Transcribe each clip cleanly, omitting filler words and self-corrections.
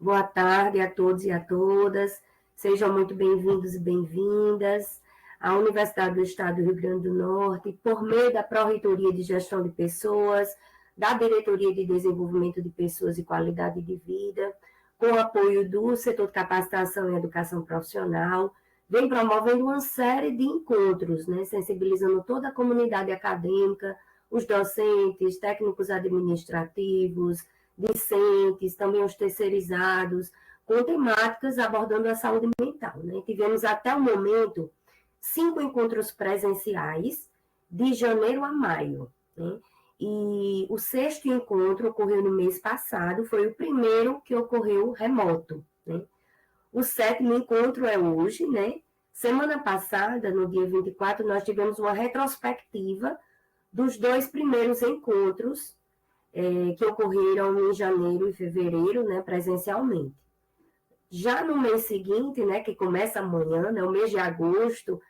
Boa tarde a todos e a todas. Sejam muito bem-vindos e bem-vindas à Universidade do Estado do Rio Grande do Norte, por meio da Pró-Reitoria de Gestão de Pessoas, da Diretoria de Desenvolvimento de Pessoas e Qualidade de Vida, com o apoio do setor de capacitação e educação profissional, vem promovendo uma série de encontros, sensibilizando toda a comunidade acadêmica, os docentes, técnicos administrativos, discentes, também os terceirizados, com temáticas abordando a saúde mental. Tivemos até o momento 5 encontros presenciais, de janeiro a maio. E o 6º encontro ocorreu no mês passado, foi o primeiro que ocorreu remoto. O 7º encontro é hoje. Semana passada, no dia 24, nós tivemos uma retrospectiva dos 2 primeiros encontros que ocorreram em janeiro e fevereiro, presencialmente. Já no mês seguinte, que começa amanhã, o mês de agosto,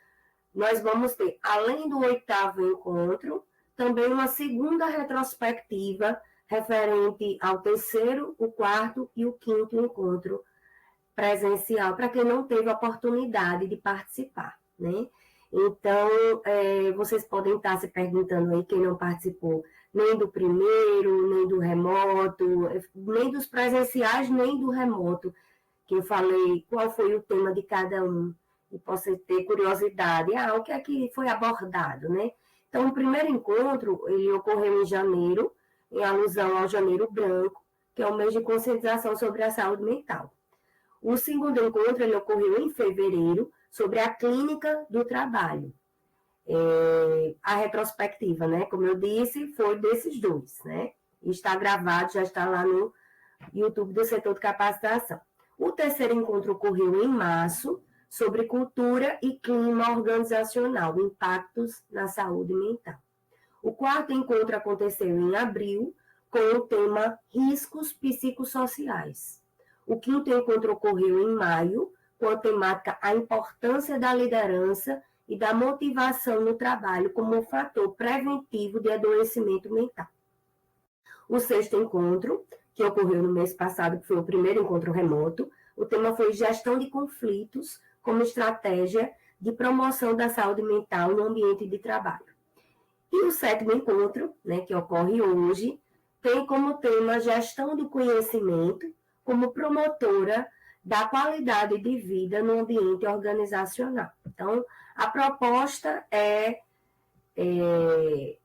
nós vamos ter, além do 8º encontro, também uma segunda retrospectiva referente ao 3º, o 4º e o 5º encontro presencial, para quem não teve a oportunidade de participar. Então, vocês podem estar se perguntando aí, quem não participou, nem do primeiro, nem do remoto, nem dos presenciais, nem do remoto, que eu falei qual foi o tema de cada um, e possa ter curiosidade, o que é que foi abordado, Então, o primeiro encontro, ele ocorreu em janeiro, em alusão ao Janeiro Branco, que é o mês de conscientização sobre a saúde mental. O segundo encontro, ele ocorreu em fevereiro, sobre a clínica do trabalho. A retrospectiva, como eu disse, foi desses 2, Está gravado, já está lá no YouTube do setor de capacitação. O 3º encontro ocorreu em março, sobre cultura e clima organizacional, impactos na saúde mental. O 4º encontro aconteceu em abril, com o tema riscos psicossociais. O 5º encontro ocorreu em maio, com a temática a importância da liderança e da motivação no trabalho como um fator preventivo de adoecimento mental. O 6º encontro, que ocorreu no mês passado, que foi o primeiro encontro remoto, o tema foi gestão de conflitos como estratégia de promoção da saúde mental no ambiente de trabalho. E o 7º encontro, que ocorre hoje, tem como tema gestão do conhecimento como promotora da qualidade de vida no ambiente organizacional. Então, a proposta é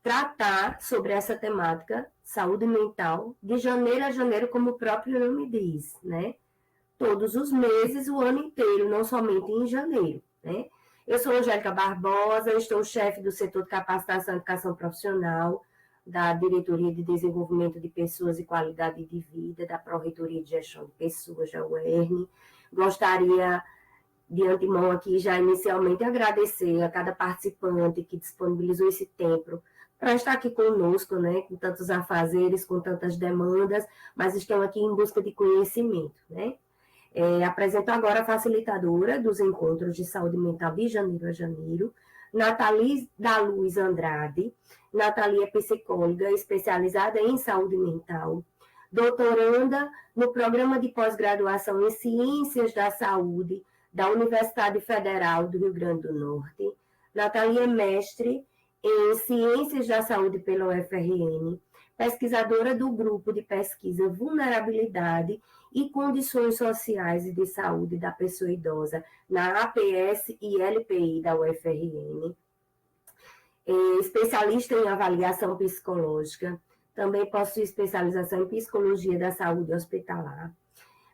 tratar sobre essa temática, saúde mental, de janeiro a janeiro, como o próprio nome diz, Todos os meses, o ano inteiro, não somente em janeiro, Eu sou Angélica Barbosa, estou chefe do setor de capacitação e educação profissional, da Diretoria de Desenvolvimento de Pessoas e Qualidade de Vida, da Pró-Reitoria de Gestão de Pessoas, da UERN. Gostaria, de antemão aqui, já inicialmente, agradecer a cada participante que disponibilizou esse tempo para estar aqui conosco, com tantos afazeres, com tantas demandas, mas estão aqui em busca de conhecimento, Apresento agora a facilitadora dos encontros de saúde mental de janeiro a janeiro, Nathalie da Luz Andrade. Nathalie é psicóloga especializada em saúde mental, doutoranda no Programa de Pós-Graduação em Ciências da Saúde da Universidade Federal do Rio Grande do Norte. Nathalie é mestre em Ciências da Saúde pela UFRN, pesquisadora do Grupo de Pesquisa Vulnerabilidade e Condições Sociais e de Saúde da Pessoa Idosa na APS e LPI da UFRN, especialista em avaliação psicológica, também possui especialização em psicologia da saúde hospitalar.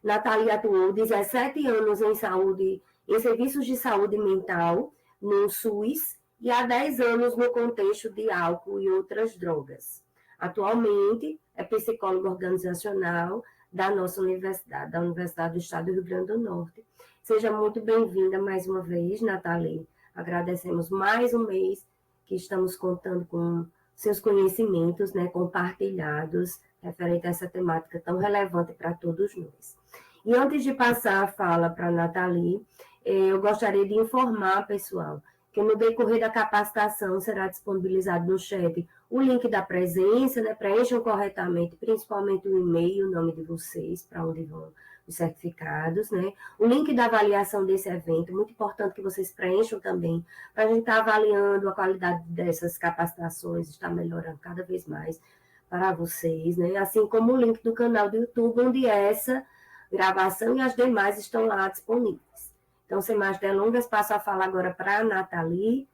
Nathalie atuou 17 anos em serviços de saúde mental no SUS e há 10 anos no contexto de álcool e outras drogas. Atualmente é psicóloga organizacional da nossa universidade, da Universidade do Estado do Rio Grande do Norte. Seja muito bem-vinda mais uma vez, Nathalie. Agradecemos mais um mês que estamos contando com seus conhecimentos, compartilhados, referente a essa temática tão relevante para todos nós. E antes de passar a fala para a Nathalie, eu gostaria de informar, pessoal, que no decorrer da capacitação será disponibilizado no chat o link da presença, né? Preencham corretamente, principalmente o e-mail, o nome de vocês, para onde vão os certificados, né? O link da avaliação desse evento, muito importante que vocês preencham também, para a gente estar avaliando a qualidade dessas capacitações, está melhorando cada vez mais para vocês, né? Assim como o link do canal do YouTube, onde essa gravação e as demais estão lá disponíveis. Então, sem mais delongas, passo a fala agora para a Nathalie.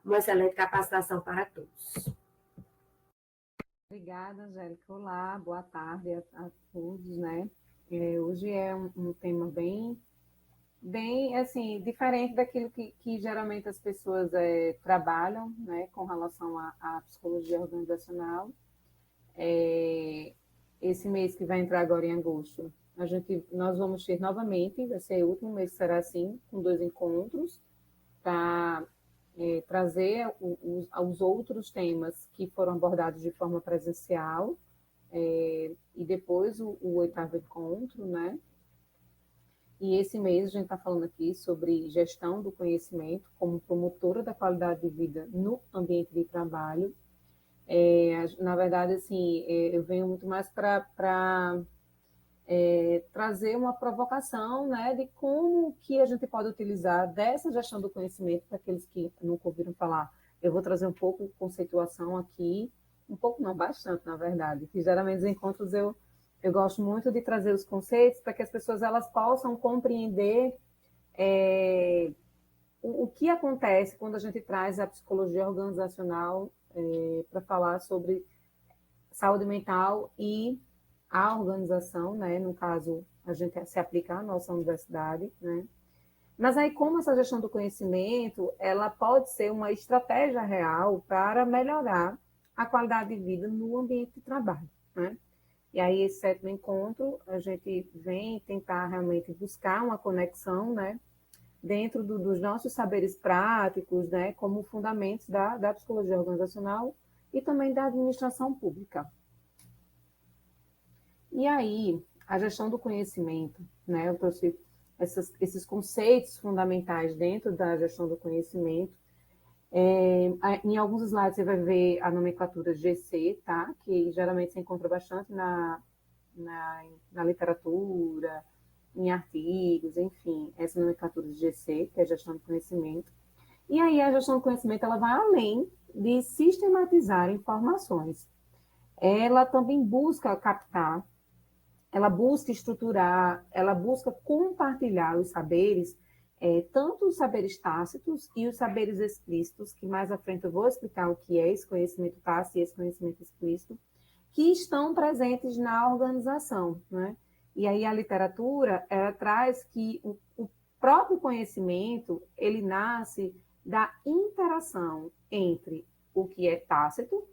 Uma excelente capacitação para todos. Obrigada, Angélica. Olá, boa tarde a todos, né? Hoje é um tema bem, assim, diferente daquilo que geralmente as pessoas trabalham, né, com relação à psicologia organizacional. Esse mês que vai entrar agora em agosto, nós vamos ter novamente, vai ser o último mês que será assim, com 2 encontros, para trazer os outros temas que foram abordados de forma presencial, e depois o 8º encontro, né? E esse mês a gente está falando aqui sobre gestão do conhecimento como promotora da qualidade de vida no ambiente de trabalho. Na verdade, assim, eu venho muito mais para trazer uma provocação, né, de como que a gente pode utilizar dessa gestão do conhecimento para aqueles que nunca ouviram falar. Eu vou trazer um pouco de conceituação aqui, um pouco não, bastante, na verdade, que geralmente nos encontros eu gosto muito de trazer os conceitos para que as pessoas elas possam compreender o que acontece quando a gente traz a psicologia organizacional para falar sobre saúde mental e a organização, né? No caso, a gente se aplica à nossa universidade, né? Mas aí, como essa gestão do conhecimento, ela pode ser uma estratégia real para melhorar a qualidade de vida no ambiente de trabalho, né? E aí, esse 7º encontro, a gente vem tentar realmente buscar uma conexão, né? Dentro dos nossos saberes práticos, né? Como fundamentos da psicologia organizacional e também da administração pública. E aí, a gestão do conhecimento, né? Eu trouxe esses conceitos fundamentais dentro da gestão do conhecimento. Em alguns slides você vai ver a nomenclatura GC, tá? Que geralmente se encontra bastante na literatura, em artigos, enfim, essa nomenclatura de GC, que é a gestão do conhecimento. E aí a gestão do conhecimento ela vai além de sistematizar informações. Ela também busca captar, ela busca estruturar, ela busca compartilhar os saberes, tanto os saberes tácitos e os saberes explícitos, que mais à frente eu vou explicar o que é esse conhecimento tácito e esse conhecimento explícito, que estão presentes na organização, né? E aí a literatura, ela traz que o próprio conhecimento, ele nasce da interação entre o que é tácito,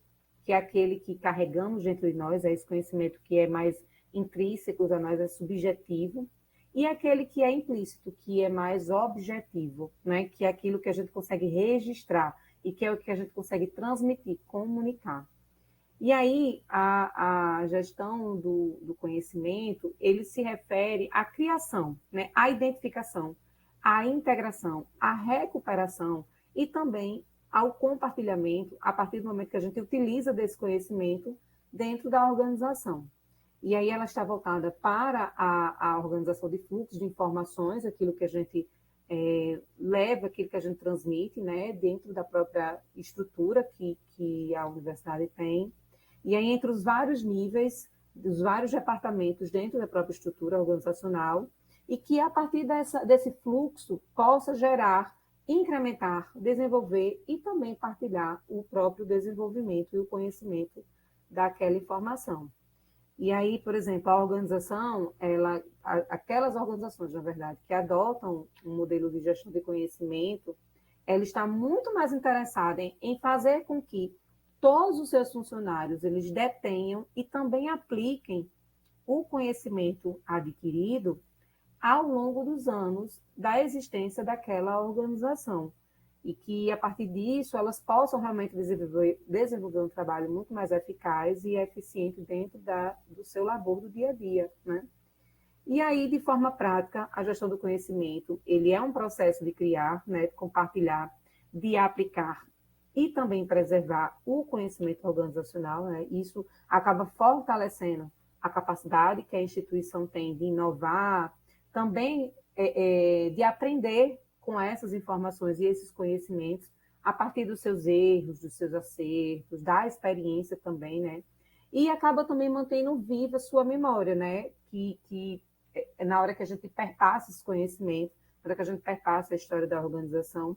que é aquele que carregamos dentro de nós, é esse conhecimento que é mais intrínseco a nós, é subjetivo, e aquele que é implícito, que é mais objetivo, né? Que é aquilo que a gente consegue registrar e que é o que a gente consegue transmitir, comunicar. E aí, a gestão do conhecimento, ele se refere à criação, né? À identificação, à integração, à recuperação e também ao compartilhamento, a partir do momento que a gente utiliza desse conhecimento dentro da organização. E aí ela está voltada para a organização de fluxos de informações, aquilo que a gente leva, aquilo que a gente transmite, né? Dentro da própria estrutura que a universidade tem. E aí, entre os vários níveis, dos vários departamentos dentro da própria estrutura organizacional, e que, a partir desse fluxo, possa gerar, incrementar, desenvolver e também partilhar o próprio desenvolvimento e o conhecimento daquela informação. E aí, por exemplo, a organização, aquelas organizações, na verdade, que adotam um modelo de gestão de conhecimento, ela está muito mais interessada em fazer com que todos os seus funcionários eles detenham e também apliquem o conhecimento adquirido ao longo dos anos da existência daquela organização. E que, a partir disso, elas possam realmente desenvolver um trabalho muito mais eficaz e eficiente dentro do seu labor do dia a dia, né? E aí, de forma prática, a gestão do conhecimento, ele é um processo de criar, né, de compartilhar de aplicar e também preservar o conhecimento organizacional, né? Isso acaba fortalecendo a capacidade que a instituição tem de inovar, também de aprender com essas informações e esses conhecimentos a partir dos seus erros, dos seus acertos, da experiência também, né? E acaba também mantendo viva a sua memória, né? Que na hora que a gente perpassa esse conhecimento, na hora que a gente perpassa a história da organização,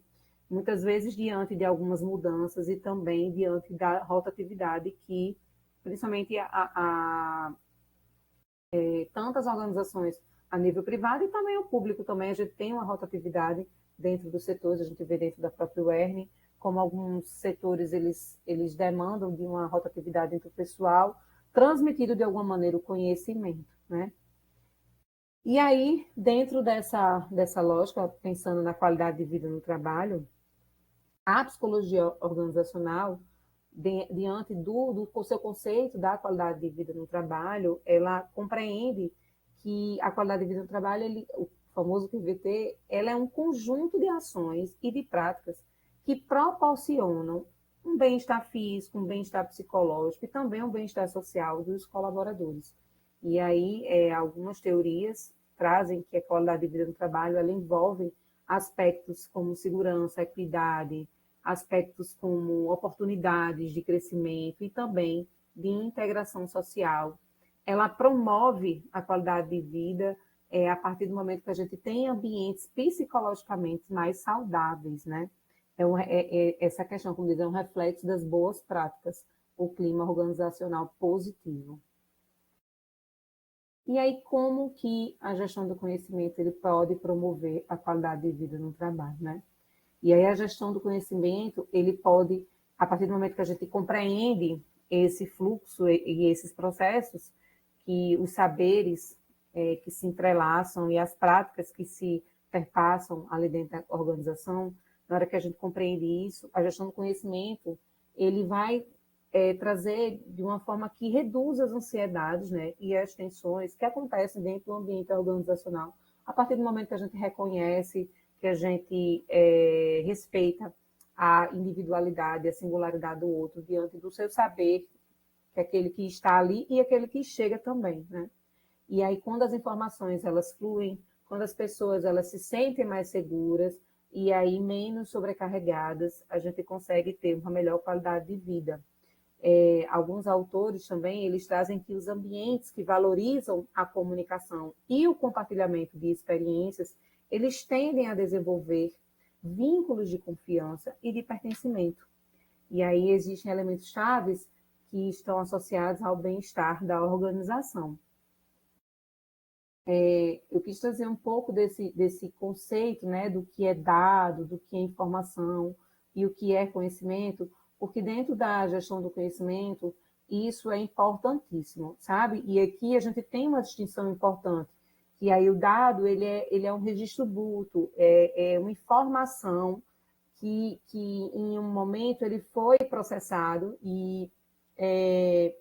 muitas vezes diante de algumas mudanças e também diante da rotatividade que, principalmente, tantas organizações a nível privado e também o público também, a gente tem uma rotatividade dentro dos setores, a gente vê dentro da própria UERN, como alguns setores eles demandam de uma rotatividade entre o pessoal, transmitido de alguma maneira o conhecimento, né? E aí, dentro dessa lógica, pensando na qualidade de vida no trabalho, a psicologia organizacional, diante do seu conceito da qualidade de vida no trabalho, ela compreende que a qualidade de vida no trabalho, o famoso QVT, ela é um conjunto de ações e de práticas que proporcionam um bem-estar físico, um bem-estar psicológico e também um bem-estar social dos colaboradores. E aí, algumas teorias trazem que a qualidade de vida no trabalho, ela envolve aspectos como segurança, equidade, aspectos como oportunidades de crescimento e também de integração social. Ela promove a qualidade de vida a partir do momento que a gente tem ambientes psicologicamente mais saudáveis, né? Essa questão, como diz, é um reflexo das boas práticas, o clima organizacional positivo. E aí, como que a gestão do conhecimento ele pode promover a qualidade de vida no trabalho, né? E aí a gestão do conhecimento, ele pode, a partir do momento que a gente compreende esse fluxo e esses processos, que os saberes que se entrelaçam e as práticas que se perpassam ali dentro da organização, na hora que a gente compreende isso, a gestão do conhecimento, ele vai trazer de uma forma que reduza as ansiedades, né, e as tensões que acontecem dentro do ambiente organizacional, a partir do momento que a gente reconhece, que a gente respeita a individualidade, a singularidade do outro diante do seu saber, que é aquele que está ali e aquele que chega também, né? E aí, quando as informações elas fluem, quando as pessoas elas se sentem mais seguras e aí menos sobrecarregadas, a gente consegue ter uma melhor qualidade de vida. Alguns autores também, eles trazem que os ambientes que valorizam a comunicação e o compartilhamento de experiências, eles tendem a desenvolver vínculos de confiança e de pertencimento. E aí existem elementos chaves que estão associados ao bem-estar da organização. Eu quis trazer um pouco desse conceito, né, do que é dado, do que é informação e o que é conhecimento, porque dentro da gestão do conhecimento, isso é importantíssimo, sabe? E aqui a gente tem uma distinção importante, que aí o dado, ele é um registro bruto, é uma informação que em um momento ele foi processado e é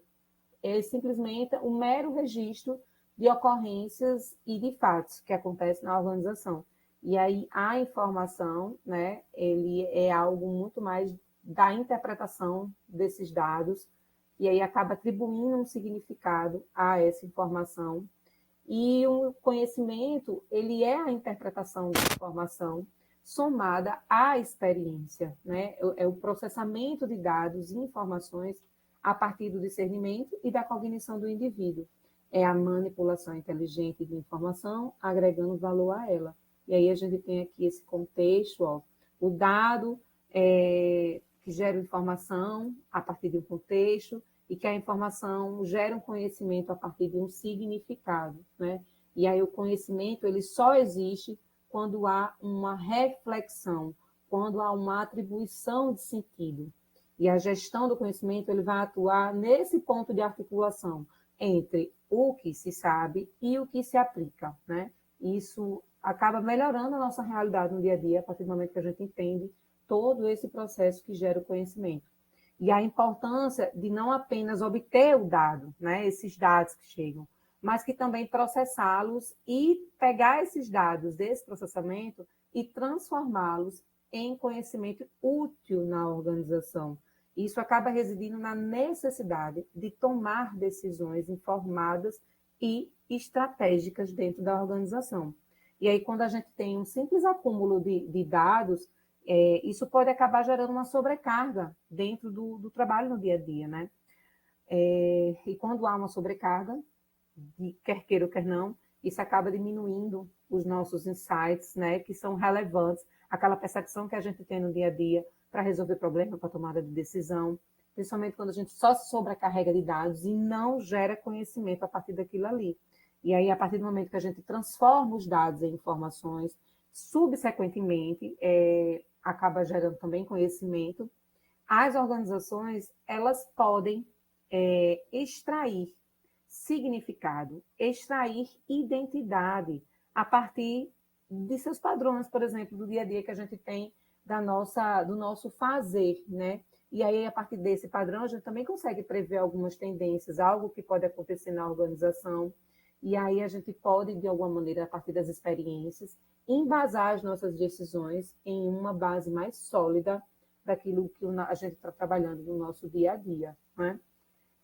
simplesmente um mero registro de ocorrências e de fatos que acontecem na organização. E aí a informação, né, ele é algo muito mais da interpretação desses dados, e aí acaba atribuindo um significado a essa informação. E o conhecimento, ele é a interpretação da informação somada à experiência, né? É o processamento de dados e informações a partir do discernimento e da cognição do indivíduo. É a manipulação inteligente de informação, agregando valor a ela. E aí a gente tem aqui esse contexto, ó, o dado que gera informação a partir de um contexto e que a informação gera um conhecimento a partir de um significado, né? E aí o conhecimento ele só existe quando há uma reflexão, quando há uma atribuição de sentido. E a gestão do conhecimento ele vai atuar nesse ponto de articulação entre o que se sabe e o que se aplica, né? Isso acaba melhorando a nossa realidade no dia a dia, a partir do momento que a gente entende todo esse processo que gera o conhecimento. E a importância de não apenas obter o dado, né, esses dados que chegam, mas que também processá-los e pegar esses dados desse processamento e transformá-los em conhecimento útil na organização. Isso acaba residindo na necessidade de tomar decisões informadas e estratégicas dentro da organização. E aí, quando a gente tem um simples acúmulo de dados, isso pode acabar gerando uma sobrecarga dentro do trabalho no dia a dia, né? E quando há uma sobrecarga, quer queira ou quer não, isso acaba diminuindo os nossos insights, né, que são relevantes, aquela percepção que a gente tem no dia a dia para resolver problema, para tomada de decisão, principalmente quando a gente só se sobrecarrega de dados e não gera conhecimento a partir daquilo ali. E aí, a partir do momento que a gente transforma os dados em informações, subsequentemente, acaba gerando também conhecimento, as organizações, elas podem extrair significado, extrair identidade a partir de seus padrões, por exemplo, do dia a dia que a gente tem do nosso fazer, né? E aí, a partir desse padrão, a gente também consegue prever algumas tendências, algo que pode acontecer na organização, e aí a gente pode, de alguma maneira, a partir das experiências, embasar as nossas decisões em uma base mais sólida daquilo que a gente está trabalhando no nosso dia a dia, né?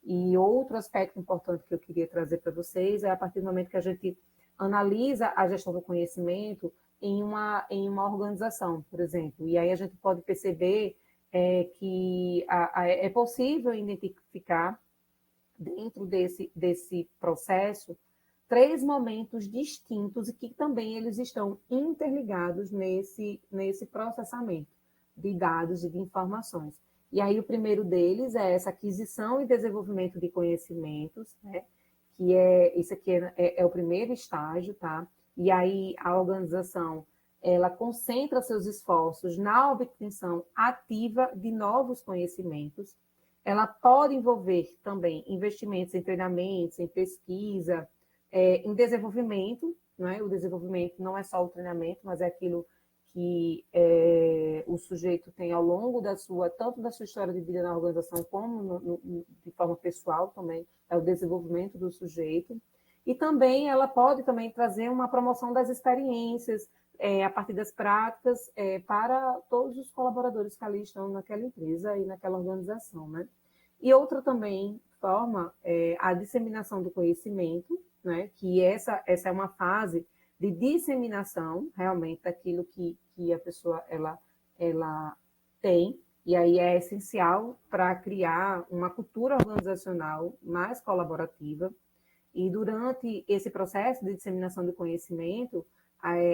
E outro aspecto importante que eu queria trazer para vocês é a partir do momento que a gente analisa a gestão do conhecimento em uma organização, por exemplo. E aí a gente pode perceber que é possível identificar, dentro desse processo, 3 momentos distintos e que também eles estão interligados nesse processamento de dados e de informações. E aí o primeiro deles é essa aquisição e desenvolvimento de conhecimentos, né? Que isso aqui é o primeiro estágio, tá? E aí a organização, ela concentra seus esforços na obtenção ativa de novos conhecimentos. Ela pode envolver também investimentos em treinamentos, em pesquisa, em desenvolvimento, né? O desenvolvimento não é só o treinamento, mas é aquilo que o sujeito tem ao longo tanto da sua história de vida na organização, como de forma pessoal também, é o desenvolvimento do sujeito. E também ela pode também trazer uma promoção das experiências, a partir das práticas, para todos os colaboradores que ali estão naquela empresa e naquela organização, né? E outra também forma a disseminação do conhecimento, né? Que essa é uma fase de disseminação, realmente, daquilo que a pessoa ela tem, e aí é essencial para criar uma cultura organizacional mais colaborativa. E durante esse processo de disseminação do conhecimento,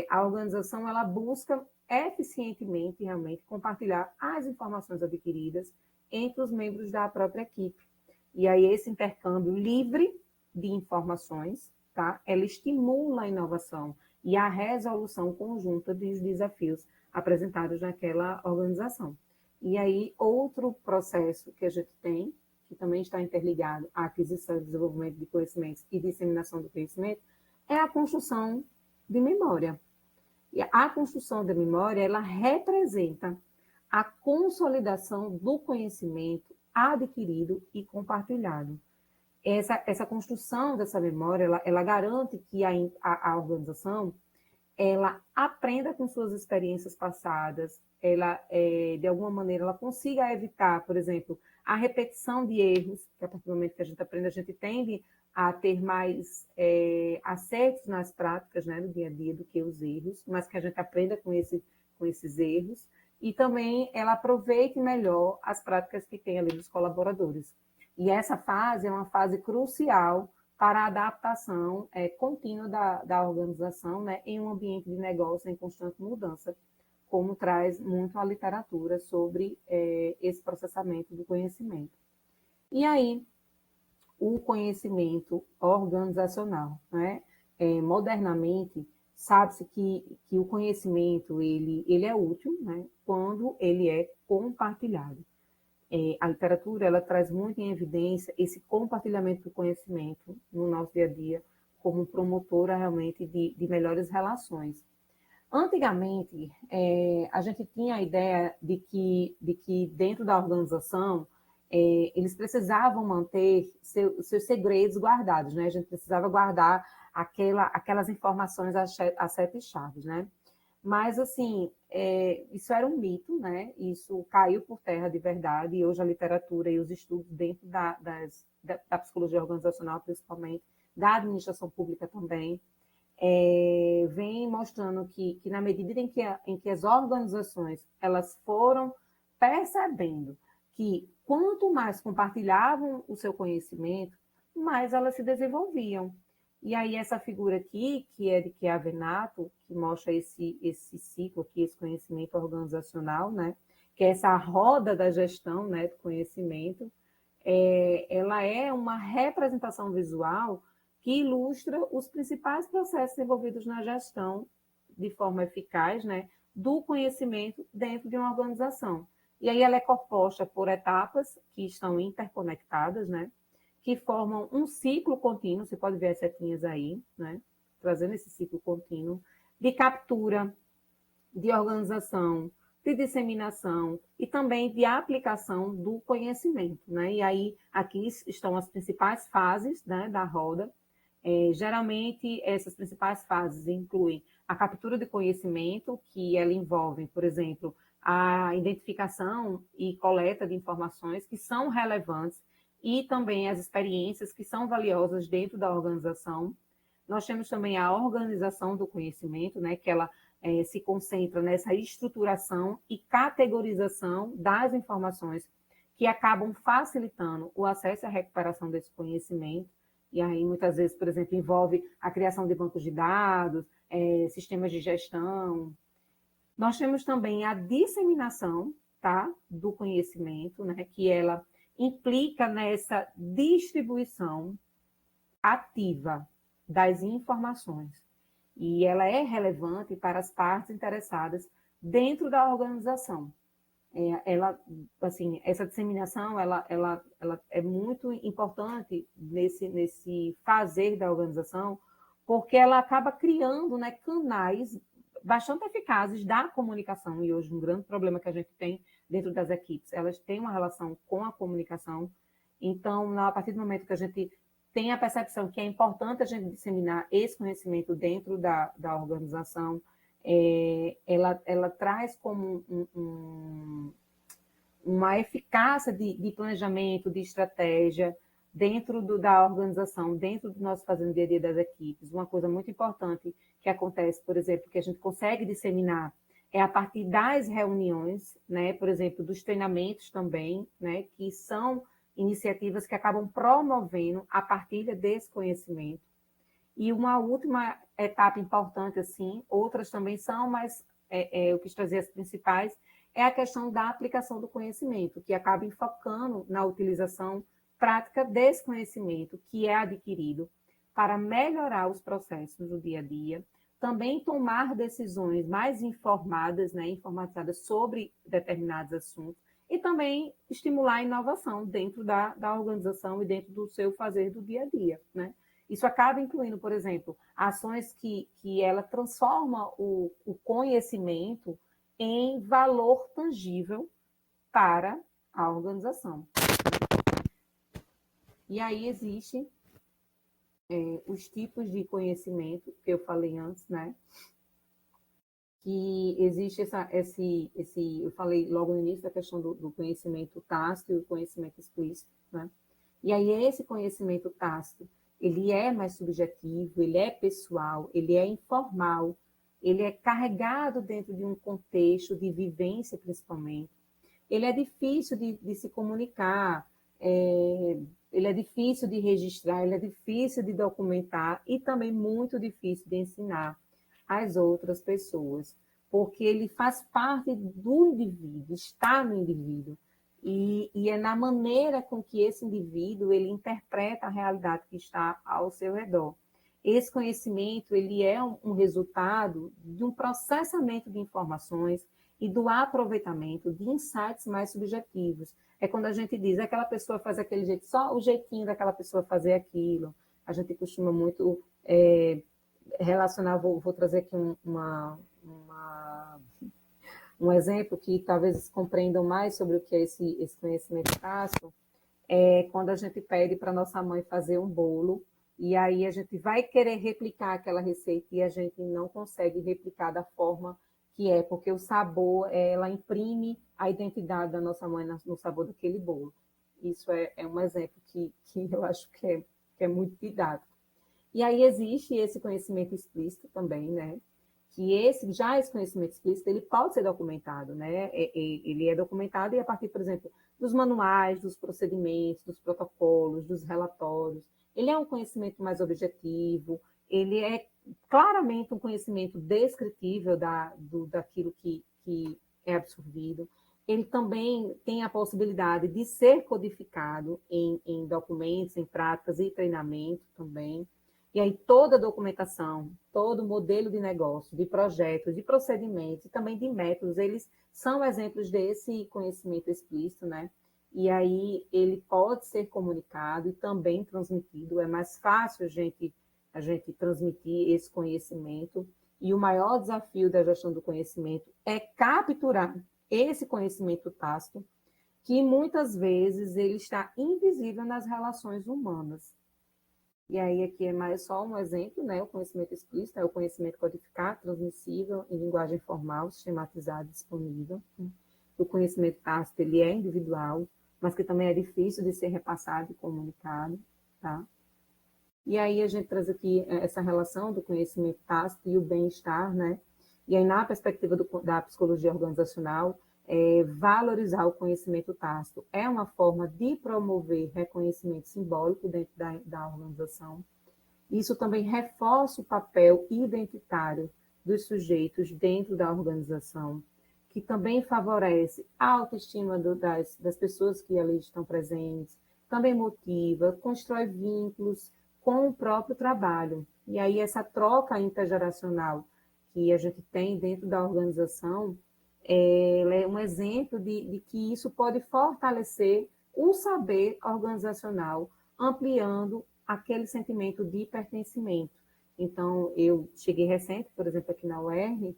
a organização ela busca eficientemente, realmente, compartilhar as informações adquiridas entre os membros da própria equipe. E aí esse intercâmbio livre de informações, tá? Ela estimula a inovação e a resolução conjunta dos desafios apresentados naquela organização. E aí, outro processo que a gente tem, que também está interligado à aquisição e desenvolvimento de conhecimentos e disseminação do conhecimento, é a construção de memória. E a construção da memória, ela representa a consolidação do conhecimento adquirido e compartilhado. Essa construção dessa memória, ela garante que a organização ela aprenda com suas experiências passadas, ela, de alguma maneira, ela consiga evitar, por exemplo, a repetição de erros, que a partir do momento que a gente aprende, a gente tende a ter mais acertos nas práticas, né, no dia a dia do que os erros, mas que a gente aprenda com esses erros, e também ela aproveite melhor as práticas que tem ali dos colaboradores. E essa fase é uma fase crucial para a adaptação contínua da organização, né, em um ambiente de negócio em constante mudança, como traz muito a literatura sobre esse processamento do conhecimento. E aí, o conhecimento organizacional, né? Modernamente, sabe-se que o conhecimento ele é útil, né, quando ele é compartilhado. A literatura ela traz muito em evidência esse compartilhamento do conhecimento no nosso dia a dia como promotora realmente de melhores relações. Antigamente, a gente tinha a ideia de que dentro da organização eles precisavam manter seus segredos guardados, né? A gente precisava guardar aquelas informações a 7 chaves, né? Mas, assim, isso era um mito, né? Isso caiu por terra de verdade, e hoje a literatura e os estudos dentro da psicologia organizacional, principalmente, da administração pública também, vem mostrando que na medida em que as organizações elas foram percebendo que quanto mais compartilhavam o seu conhecimento, mais elas se desenvolviam. E aí essa figura aqui, que é de Chiavenato, que mostra esse ciclo aqui, esse conhecimento organizacional, né? Que é essa roda da gestão, né, do conhecimento, ela é uma representação visual que ilustra os principais processos envolvidos na gestão de forma eficaz, né, do conhecimento dentro de uma organização. E aí ela é composta por etapas que estão interconectadas, né, que formam um ciclo contínuo, você pode ver as setinhas aí, né, trazendo esse ciclo contínuo de captura, de organização, de disseminação e também de aplicação do conhecimento, né? E aí aqui estão as principais fases, né, da roda. Geralmente essas principais fases incluem a captura de conhecimento, que ela envolve, por exemplo, a identificação e coleta de informações que são relevantes e também as experiências que são valiosas dentro da organização. Nós temos também a organização do conhecimento, né, que ela se concentra nessa estruturação e categorização das informações que acabam facilitando o acesso e a recuperação desse conhecimento. E aí, muitas vezes, por exemplo, envolve a criação de bancos de dados, sistemas de gestão. Nós temos também a disseminação, tá, do conhecimento, né, que ela implica nessa distribuição ativa das informações. E ela é relevante para as partes interessadas dentro da organização. Assim, essa disseminação, ela é muito importante nesse fazer da organização, porque ela acaba criando, né, canais bastante eficazes da comunicação. E hoje um grande problema que a gente tem dentro das equipes, elas têm uma relação com a comunicação. Então, a partir do momento que a gente tem a percepção que é importante a gente disseminar esse conhecimento dentro da organização, ela traz como uma eficácia de planejamento, de estratégia dentro da organização, dentro do nosso fazer no dia a dia das equipes. Uma coisa muito importante que acontece, por exemplo, que a gente consegue disseminar é a partir das reuniões, né, por exemplo, dos treinamentos também, né, que são iniciativas que acabam promovendo a partilha desse conhecimento. E uma última etapa importante, assim, outras também são, mas eu quis trazer as principais, é a questão da aplicação do conhecimento, que acaba enfocando na utilização prática desse conhecimento que é adquirido para melhorar os processos do dia a dia, também tomar decisões mais informadas, né, informatizadas sobre determinados assuntos, e também estimular a inovação dentro da organização e dentro do seu fazer do dia a dia, né? Isso acaba incluindo, por exemplo, ações que ela transforma o conhecimento em valor tangível para a organização. E aí existem os tipos de conhecimento que eu falei antes, né? Que existe eu falei logo no início da questão do conhecimento tácito e o conhecimento explícito, né? E aí esse conhecimento tácito, ele é mais subjetivo, ele é pessoal, ele é informal, ele é carregado dentro de um contexto de vivência, principalmente. Ele é difícil de se comunicar, ele é difícil de registrar, ele é difícil de documentar e também muito difícil de ensinar às outras pessoas, porque ele faz parte do indivíduo, está no indivíduo. E é na maneira com que esse indivíduo ele interpreta a realidade que está ao seu redor. Esse conhecimento ele é um resultado de um processamento de informações e do aproveitamento de insights mais subjetivos. É quando a gente diz aquela pessoa faz aquele jeito, só o jeitinho daquela pessoa fazer aquilo. A gente costuma muito relacionar, vou trazer aqui um exemplo que talvez compreendam mais sobre o que é esse conhecimento tácito, quando a gente pede para nossa mãe fazer um bolo, e aí a gente vai querer replicar aquela receita e a gente não consegue replicar da forma que é porque o sabor, ela imprime a identidade da nossa mãe no sabor daquele bolo. Isso é um exemplo que eu acho que é muito didático. E aí existe esse conhecimento explícito também, né? Que esse conhecimento explícito, ele pode ser documentado, né? Ele é documentado e a partir, por exemplo, dos manuais, dos procedimentos, dos protocolos, dos relatórios. Ele é um conhecimento mais objetivo, ele é claramente um conhecimento descritível daquilo que é absorvido. Ele também tem a possibilidade de ser codificado em documentos, em práticas e treinamento também. E aí toda a documentação, todo o modelo de negócio, de projetos, de procedimentos e também de métodos, eles são exemplos desse conhecimento explícito, né? E aí ele pode ser comunicado e também transmitido. É mais fácil a gente transmitir esse conhecimento. E o maior desafio da gestão do conhecimento é capturar esse conhecimento tácito, que muitas vezes ele está invisível nas relações humanas. E aí aqui é mais só um exemplo, né? O conhecimento explícito é o conhecimento codificado, transmissível, em linguagem formal, sistematizado, disponível. O conhecimento tácito, ele é individual, mas que também é difícil de ser repassado e comunicado, tá? E aí a gente traz aqui essa relação do conhecimento tácito e o bem-estar, né? E aí na perspectiva da psicologia organizacional, valorizar o conhecimento tácito é uma forma de promover reconhecimento simbólico dentro da organização. Isso também reforça o papel identitário dos sujeitos dentro da organização, que também favorece a autoestima das pessoas que ali estão presentes, também motiva, constrói vínculos com o próprio trabalho. E aí essa troca intergeracional que a gente tem dentro da organização, ela é um exemplo de que isso pode fortalecer o saber organizacional, ampliando aquele sentimento de pertencimento. Então, eu cheguei recente, por exemplo, aqui na UERN,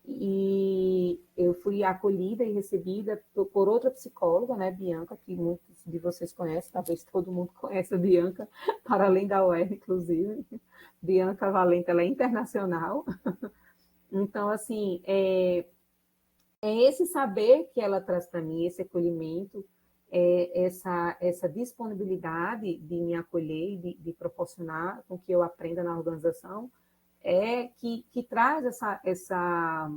e eu fui acolhida e recebida por outra psicóloga, né, Bianca, que muitos de vocês conhecem, talvez todo mundo conheça a Bianca, para além da UERN, inclusive. Bianca Valente, ela é internacional. Então, assim, é esse saber que ela traz para mim, esse acolhimento, essa disponibilidade de me acolher, de proporcionar com que eu aprenda na organização, que traz essa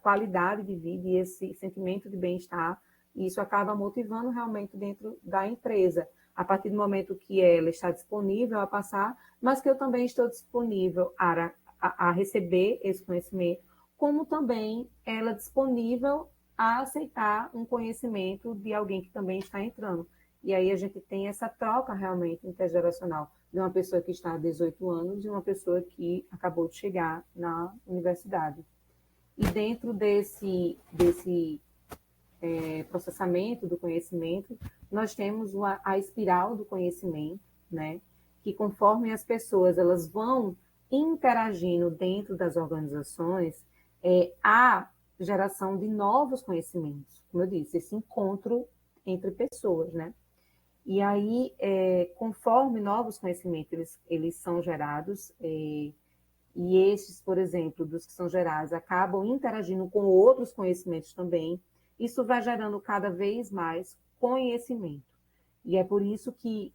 qualidade de vida e esse sentimento de bem-estar, e isso acaba motivando realmente dentro da empresa, a partir do momento que ela está disponível a passar, mas que eu também estou disponível a receber esse conhecimento, como também ela disponível a aceitar um conhecimento de alguém que também está entrando. E aí a gente tem essa troca realmente intergeracional de uma pessoa que está há 18 anos e uma pessoa que acabou de chegar na universidade. E dentro desse processamento do conhecimento, nós temos a espiral do conhecimento, né? Que conforme as pessoas elas vão interagindo dentro das organizações, há geração de novos conhecimentos, como eu disse, esse encontro entre pessoas, né? E aí, conforme novos conhecimentos eles são gerados, e esses, por exemplo, dos que são gerados, acabam interagindo com outros conhecimentos também, isso vai gerando cada vez mais conhecimento. E é por isso que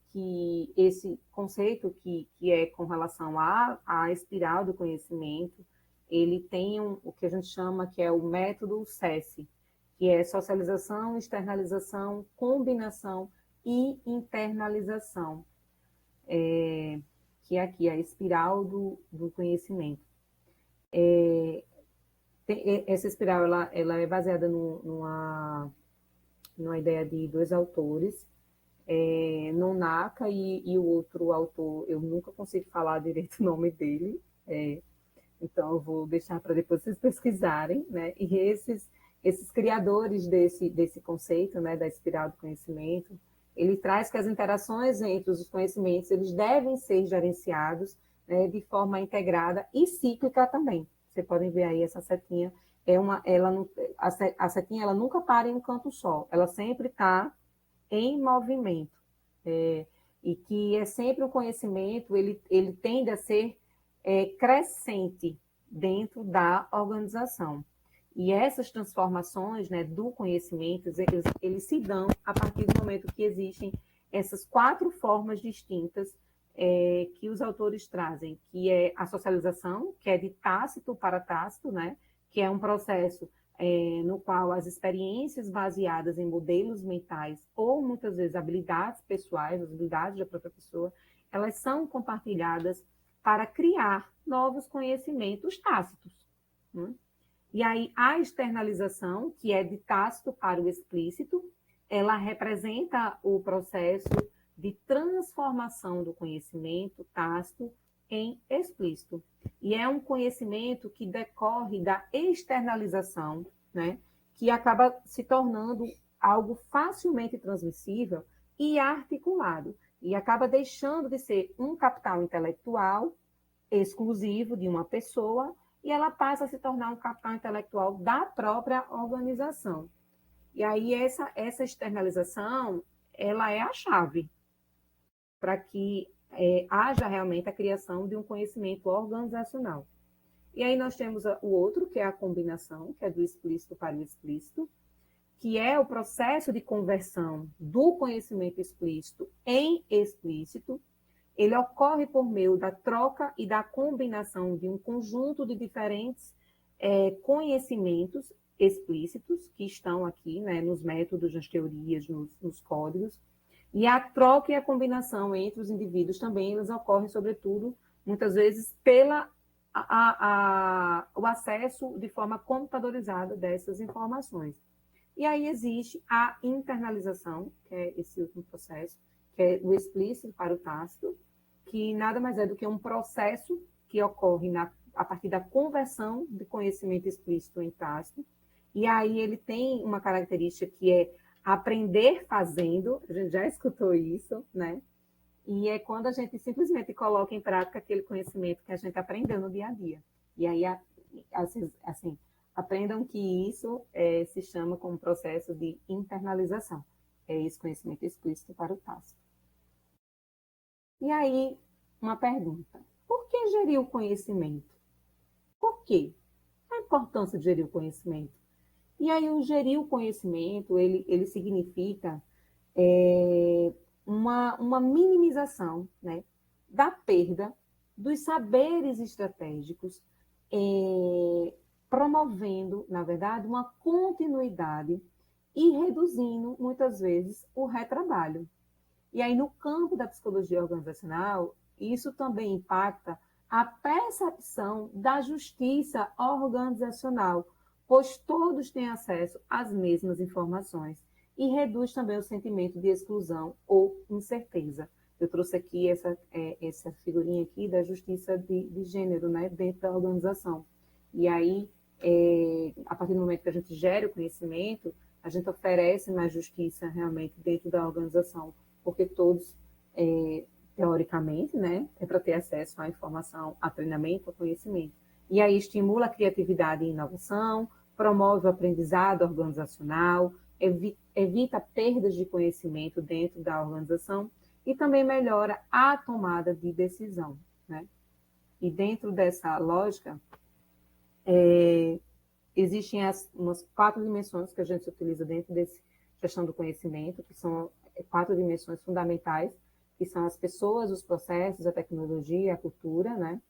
esse conceito que é com relação à espiral do conhecimento, ele tem o que a gente chama que é o método SESI, que é socialização, externalização, combinação e internalização, que é aqui a espiral do conhecimento. Essa espiral ela é baseada numa ideia de dois autores, Nonaka e o outro autor, eu nunca consigo falar direito o nome dele, então eu vou deixar para depois vocês pesquisarem, né? E esses criadores desse conceito, né, da espiral do conhecimento, ele traz que as interações entre os conhecimentos eles devem ser gerenciados, né, de forma integrada e cíclica também. Vocês podem ver aí essa setinha, a setinha ela nunca para em um canto só, ela sempre está em movimento, e que é sempre um conhecimento, ele tende a ser crescente, dentro da organização. E essas transformações, né, do conhecimento, eles se dão a partir do momento que existem essas 4 formas distintas que os autores trazem, que é a socialização, que é de tácito para tácito, né, que é um processo no qual as experiências baseadas em modelos mentais ou, muitas vezes, habilidades pessoais, as habilidades da própria pessoa, elas são compartilhadas para criar novos conhecimentos tácitos. Né? E aí, a externalização, que é de tácito para o explícito, ela representa o processo de transformação do conhecimento tácito em explícito. E é um conhecimento que decorre da externalização, né, que acaba se tornando algo facilmente transmissível e articulado, e acaba deixando de ser um capital intelectual exclusivo de uma pessoa, e ela passa a se tornar um capital intelectual da própria organização. E aí essa externalização, ela é a chave para que haja realmente a criação de um conhecimento organizacional. E aí nós temos o outro, que é a combinação, que é do explícito para o explícito, que é o processo de conversão do conhecimento explícito em explícito. Ele ocorre por meio da troca e da combinação de um conjunto de diferentes conhecimentos explícitos que estão aqui, né, nos métodos, nas teorias, nos códigos. E a troca e a combinação entre os indivíduos também, elas ocorrem, sobretudo, muitas vezes, pela o acesso de forma computadorizada dessas informações. E aí existe a internalização, que é esse último processo, que é o explícito para o tácito, que nada mais é do que um processo que ocorre a partir da conversão de conhecimento explícito em tácito. E aí ele tem uma característica que é aprender fazendo, a gente já escutou isso, né? E é quando a gente simplesmente coloca em prática aquele conhecimento que a gente aprendeu no dia a dia. E aí, assim, aprendam que isso se chama como processo de internalização. É esse conhecimento explícito para o tácito. E aí, uma pergunta. Por que gerir o conhecimento? Por quê? A importância de gerir o conhecimento. E aí, o gerir o conhecimento, ele significa uma minimização, né, da perda dos saberes estratégicos, promovendo, na verdade, uma continuidade e reduzindo, muitas vezes, o retrabalho. E aí, no campo da psicologia organizacional, isso também impacta a percepção da justiça organizacional, pois todos têm acesso às mesmas informações, e reduz também o sentimento de exclusão ou incerteza. Eu trouxe aqui essa figurinha aqui da justiça de gênero, né, dentro da organização. E aí, a partir do momento que a gente gera o conhecimento, a gente oferece mais justiça realmente dentro da organização, porque todos, teoricamente, né, é para ter acesso à informação, a treinamento, a conhecimento. E aí estimula a criatividade e inovação, promove o aprendizado organizacional, evita perdas de conhecimento dentro da organização e também melhora a tomada de decisão, né? E dentro dessa lógica, existem umas 4 dimensões que a gente utiliza dentro desse gestão do conhecimento, que são 4 dimensões fundamentais, que são as pessoas, os processos, a tecnologia, a cultura, né?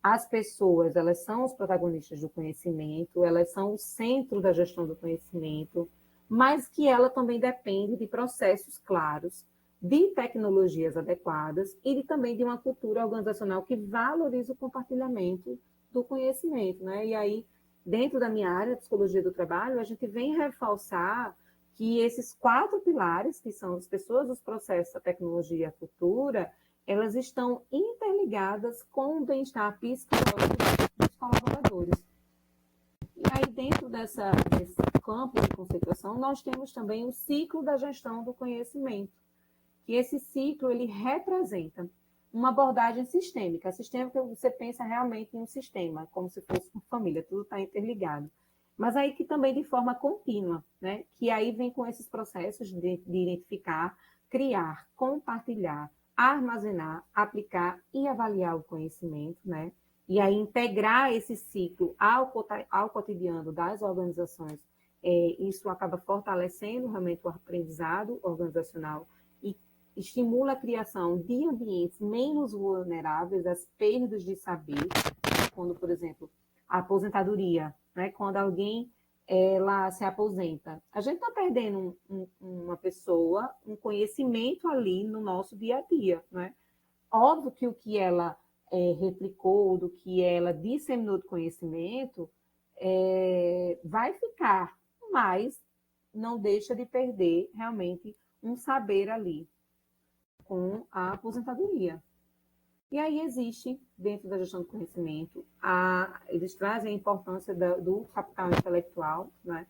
As pessoas, elas são os protagonistas do conhecimento, elas são o centro da gestão do conhecimento, mas que ela também depende de processos claros, de tecnologias adequadas e também de uma cultura organizacional que valoriza o compartilhamento do conhecimento, né? E aí, dentro da minha área, de psicologia do trabalho, a gente vem reforçar que esses 4 pilares, que são as pessoas, os processos, a tecnologia e a cultura, elas estão interligadas com o bem-estar psicológico dos colaboradores. E aí, dentro desse campo de conceituação, nós temos também o ciclo da gestão do conhecimento, que esse ciclo, ele representa uma abordagem sistêmica. Sistêmica, você pensa realmente em um sistema, como se fosse uma família, tudo está interligado. Mas aí que também de forma contínua, né? Que aí vem com esses processos de identificar, criar, compartilhar, armazenar, aplicar e avaliar o conhecimento, né? E aí integrar esse ciclo ao cotidiano das organizações, isso acaba fortalecendo realmente o aprendizado organizacional e estimula a criação de ambientes menos vulneráveis às perdas de saber, quando, por exemplo, a aposentadoria, né? Quando alguém ela se aposenta, a gente está perdendo uma pessoa, um conhecimento ali no nosso dia a dia, né? Óbvio que o que ela replicou, do que ela disseminou de conhecimento, vai ficar, mas não deixa de perder realmente um saber ali com a aposentadoria. E aí existe, dentro da gestão do conhecimento, eles trazem a importância do capital intelectual, né?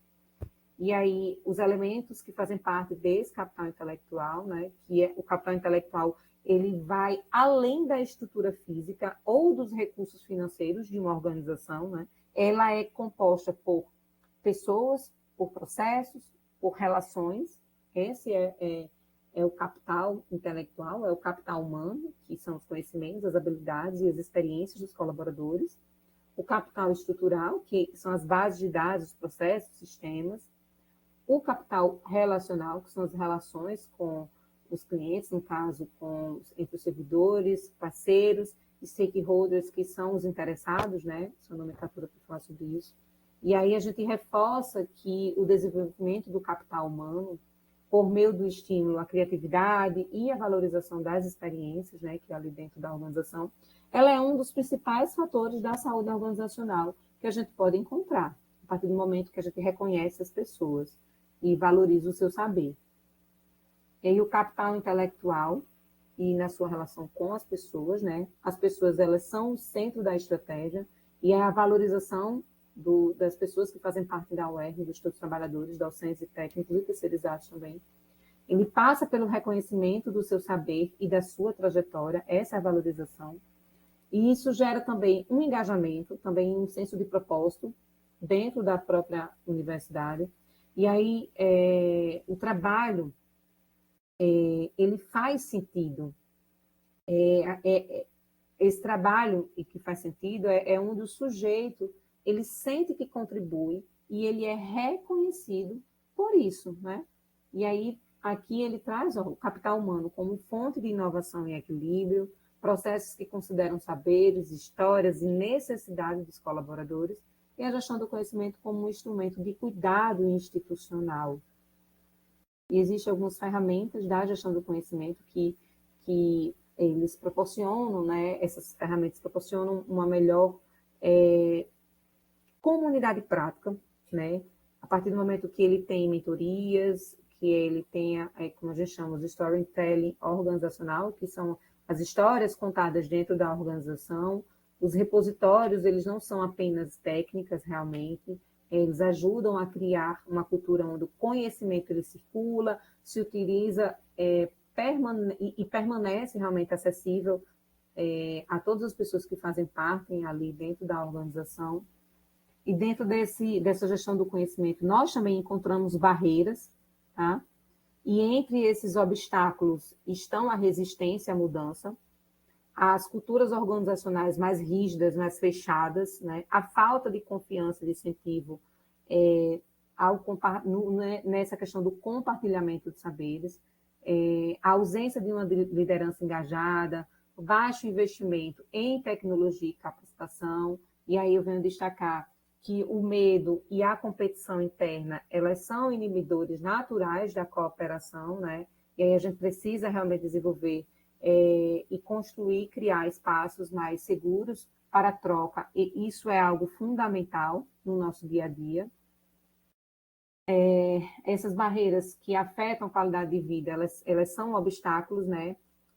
E aí os elementos que fazem parte desse capital intelectual, né? Que é o capital intelectual, ele vai além da estrutura física ou dos recursos financeiros de uma organização, né? Ela é composta por pessoas, por processos, por relações. Esse é o capital intelectual, é o capital humano, que são os conhecimentos, as habilidades e as experiências dos colaboradores. O capital estrutural, que são as bases de dados, os processos, sistemas. O capital relacional, que são as relações com os clientes, no caso, entre os servidores, parceiros e stakeholders, que são os interessados, né? Sua nomenclatura para falar sobre isso. E aí a gente reforça que o desenvolvimento do capital humano, por meio do estímulo à criatividade e à valorização das experiências, né, que é ali dentro da organização, ela é um dos principais fatores da saúde organizacional que a gente pode encontrar, a partir do momento que a gente reconhece as pessoas e valoriza o seu saber. E aí o capital intelectual, e na sua relação com as pessoas, né, as pessoas elas são o centro da estratégia, e é a valorização das pessoas que fazem parte da UERN, dos seus trabalhadores, docentes e técnicos e terceirizados também. Ele passa pelo reconhecimento do seu saber e da sua trajetória, essa é a valorização. E isso gera também um engajamento, também um senso de propósito dentro da própria universidade. E aí o trabalho, ele faz sentido. Esse trabalho que faz sentido é onde o sujeito ele sente que contribui e ele é reconhecido por isso, né? E aí, aqui ele traz o capital humano como fonte de inovação e equilíbrio, processos que consideram saberes, histórias e necessidades dos colaboradores, e a gestão do conhecimento como um instrumento de cuidado institucional. E existem algumas ferramentas da gestão do conhecimento que eles proporcionam, né? Essas ferramentas proporcionam uma melhor comunidade prática, né? A partir do momento que ele tem mentorias, que ele tenha, como a gente chama, os storytelling organizacional, que são as histórias contadas dentro da organização. Os repositórios, eles não são apenas técnicas, realmente, eles ajudam a criar uma cultura onde o conhecimento ele circula, se utiliza e permanece realmente acessível a todas as pessoas que fazem parte ali dentro da organização. E dentro dessa gestão do conhecimento, nós também encontramos barreiras, tá? E entre esses obstáculos estão a resistência à mudança, as culturas organizacionais mais rígidas, mais fechadas, né? A falta de confiança, de incentivo nessa questão do compartilhamento de saberes, a ausência de uma liderança engajada, baixo investimento em tecnologia e capacitação, e aí eu venho destacar que o medo e a competição interna, elas são inibidores naturais da cooperação, né? E aí a gente precisa realmente desenvolver e construir, criar espaços mais seguros para a troca, e isso é algo fundamental no nosso dia a dia. Essas barreiras que afetam a qualidade de vida, elas são obstáculos, né?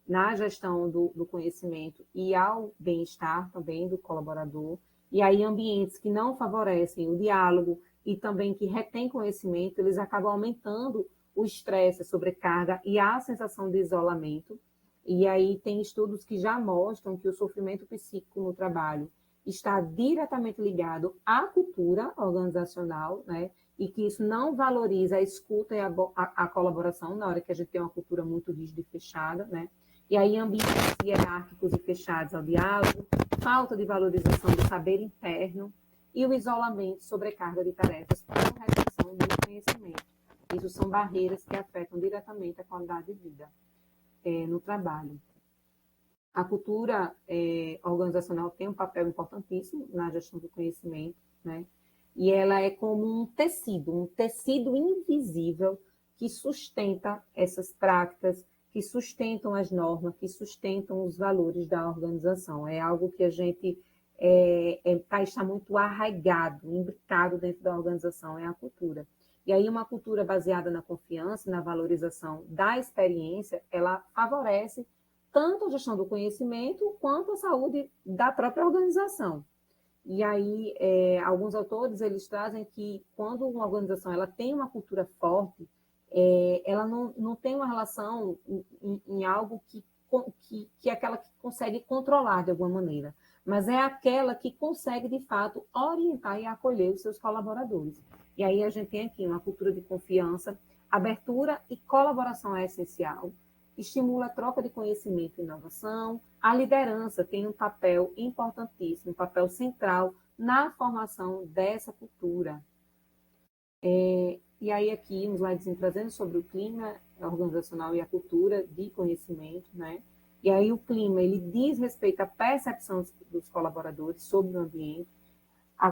Na gestão do conhecimento e ao bem-estar também do colaborador. E aí ambientes que não favorecem o diálogo e também que retêm conhecimento, eles acabam aumentando o estresse, a sobrecarga e a sensação de isolamento. E aí tem estudos que já mostram que o sofrimento psíquico no trabalho está diretamente ligado à cultura organizacional, né? E que isso não valoriza a escuta e a colaboração na hora que a gente tem uma cultura muito rígida e fechada, né? E aí, ambientes hierárquicos e fechados ao diálogo, falta de valorização do saber interno e o isolamento, sobrecarga de tarefas por retenção do conhecimento. Isso são barreiras que afetam diretamente a qualidade de vida no trabalho. A cultura organizacional tem um papel importantíssimo na gestão do conhecimento, né? E ela é como um tecido invisível que sustenta essas práticas, que sustentam as normas, que sustentam os valores da organização. É algo que a gente está muito arraigado, imbricado dentro da organização, é a cultura. E aí uma cultura baseada na confiança, na valorização da experiência, ela favorece tanto a gestão do conhecimento quanto a saúde da própria organização. E aí, alguns autores, eles trazem que quando uma organização ela tem uma cultura forte, ela não tem uma relação em algo que é aquela que consegue controlar de alguma maneira, mas é aquela que consegue, de fato, orientar e acolher os seus colaboradores. E aí a gente tem aqui uma cultura de confiança, abertura e colaboração é essencial, estimula a troca de conhecimento e inovação, a liderança tem um papel importantíssimo, um papel central na formação dessa cultura. E aí aqui um slide trazendo sobre o clima organizacional e a cultura de conhecimento, né? E aí o clima, ele diz respeito à percepção dos colaboradores sobre o ambiente.